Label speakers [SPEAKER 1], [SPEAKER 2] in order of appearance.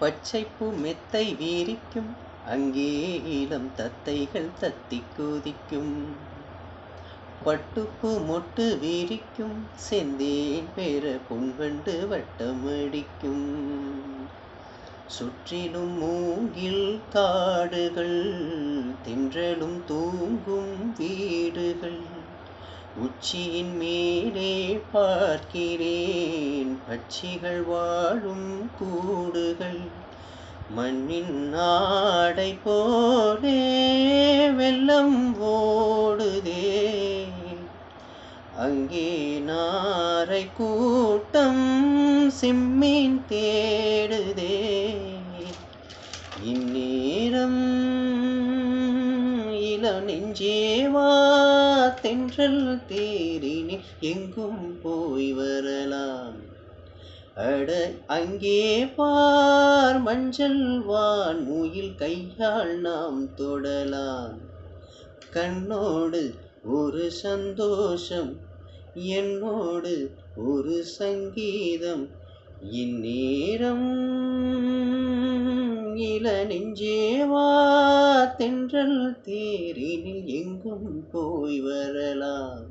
[SPEAKER 1] பச்சைப்பூ மெத்தை வீரிக்கும், அங்கே இளம் தத்தைகள் தத்திக் குதிக்கும். பட்டுப்பூ மொட்டு வீரிக்கும், செந்தேன் பெற பொன்வண்டு வட்டமடிக்கும். சுற்றிலும் மூங்கில் காடுகள், தென்றலும் தூங்கும் வீடுகள். உச்சியின் மேலே பார்க்கிறேன், பட்சிகள் வாழும் கூடுகள். மண்ணின் ஆடை போலே வெள்ளம் ஓடுதே, அங்கே நாரை கூட்டம் சிம்மீன் தேடுதே. இந்நேரம் இளநெஞ்சேவா, தென்றல் தேரினில் எங்கும் போய் வரலாம். அட அங்கே பார், மஞ்சள் வான் முகில் கையால் நாம் தொடலாம். கண்ணோடு ஒரு சந்தோஷம், என்னோடு ஒரு சங்கீதம். இந்நேரம் இளநெஞ்சேவா, தென்றல் தேரினில் எங்கும் போய் வரலாம்.